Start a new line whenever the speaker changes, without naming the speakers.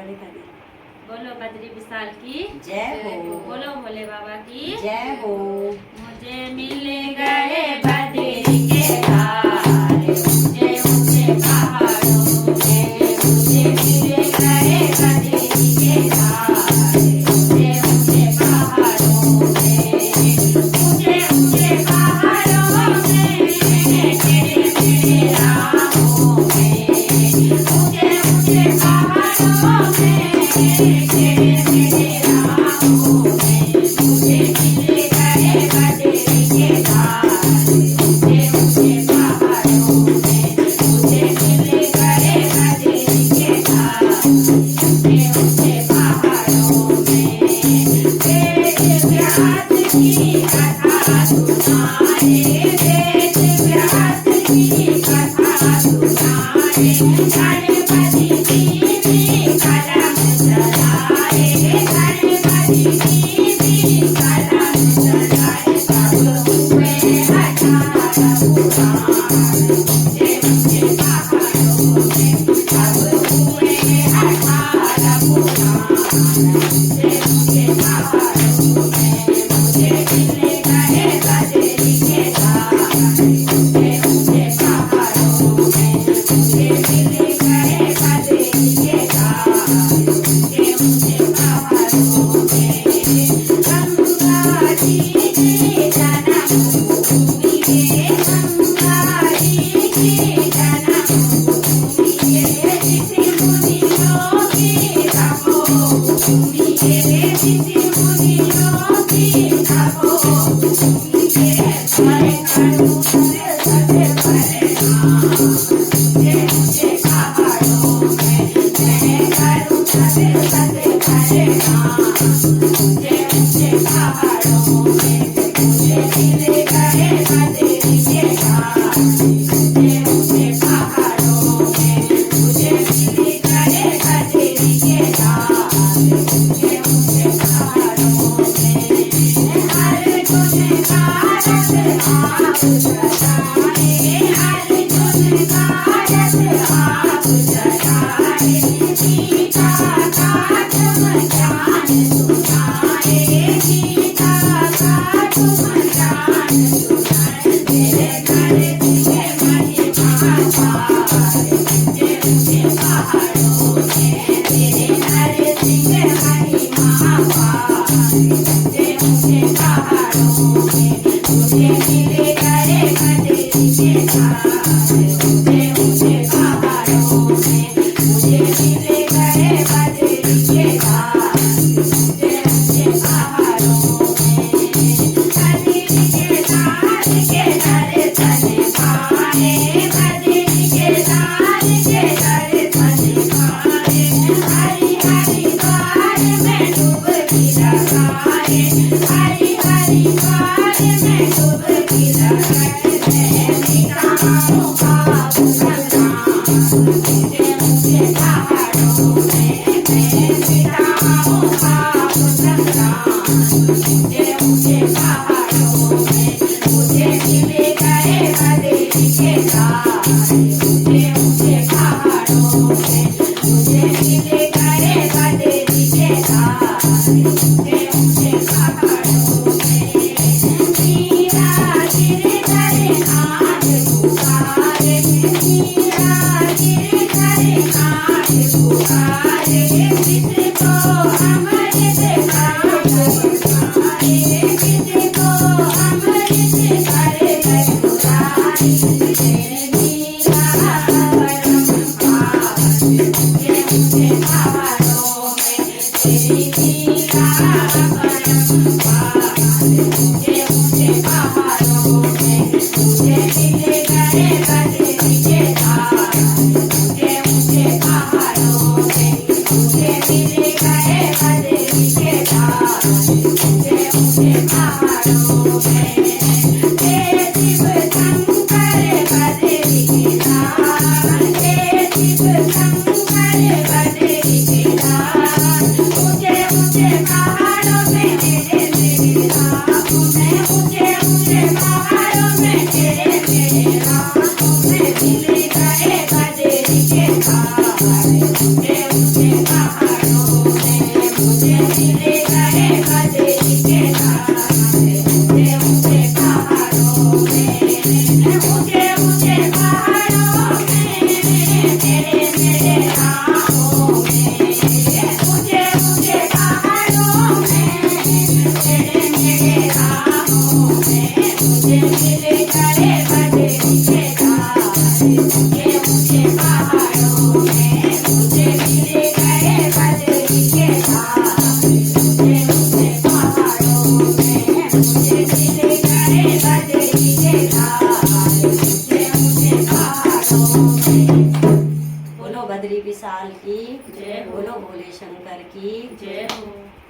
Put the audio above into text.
बोलो बद्री विशाल की
जय हो।
बोलो भोले बाबा की
जय हो।
मुझे मिल गए बद्री के तारे ऊंचे ऊंचे पहाड़ों में। मुझे मिल गए बद्री के तारे ऊंचे ऊंचे पहाड़ों में। ऊंचे ऊंचे पहाड़ों में तेरे मेरे राहों में। ऊंचे ऊंचे पहाड़ों में तेरे मेरे राहों में। मुझे मिल गए बद्री के तारे ऊंचे ऊंचे पहाड़ों में। मुझे मिल गए बद्री के तारे ऊंचे ऊंचे पहाड़ों में। वेद व्यास की कथा सुनाए। वेद व्यास की कथा सुनाए। गणपति जी भी कलम चलाए। गणपति जी भी कलम चलाए। सब हुए 18 पुराण ऊंचे ऊंचे पहाड़ों में। सब हुए 18 पुराण ऊंचे ऊंचे पहाड़ों में। मुझे मिल गए बद्री के तारे ऊंचे ऊंचे पहाड़ों में। मुझे मिल गए बद्री के तारे ऊंचे ऊंचे पहाड़ों में। गंगा जी की जन्मभूमि है। गंगा जी की जन्मभूमि है। ऋषि मुनियों की तपोभूमि है। ऋषि मुनियों की तपोभूमि है। मैं करूं सत्य परिणाम ऊंचे ऊंचे पहाड़ों में। मैं करूं सत्य परिणाम ऊंचे ऊंचे पहाड़ों में। मुझे मिल गए बद्री के तारे ऊंचे ऊंचे पहाड़ों में। मुझे मिल गए बद्री के तारे ऊंचे ऊंचे पहाड़ों में। अर्जुन का रथ आप सजाए। अर्जुन का रथ आप सजाए। गीता का तुम ज्ञान सुनाए। गीता का तुम ज्ञान सुनाए। मेरे धरती के महिमा पाए ऊंचे ऊंचे पहाड़ों में। मेरे धरती के महिमा पाए ऊंचे ऊंचे पहाड़ों में। मुझे मिल गए बद्री के तारे ऊंचे ऊंचे पहाड़ों में। मुझे मिल गए बद्री के तारे ऊंचे ऊंचे पहाड़ों में। बद्री के तारे के दर्शन पाए। बद्री के तारे के दर्शन पाए। हरि हरि द्वार में डुबकी लगाए। हरि हरि द्वार में डुबकी लगाए। मैं मिटाऊं पाप संग्राम ऊंचे ऊंचे पहाड़ों में। मैं मिटाऊं पाप संग्राम ऊंचे ऊंचे पहाड़ों में। मुझे मिल गए बद्री के तारे ऊंचे ऊंचे पहाड़ों में। मुझे मिल गए बद्री के तारे ऊंचे ऊंचे पहाड़ों में। मीरा गिरधर नाथ पुकारे। मीरा गिरधर नाथ पुकारे। किसको अमृत प्राप्त बनाए। किसको अमृत कर पुकारे। मीरा परम पावन ऊंचे ऊंचे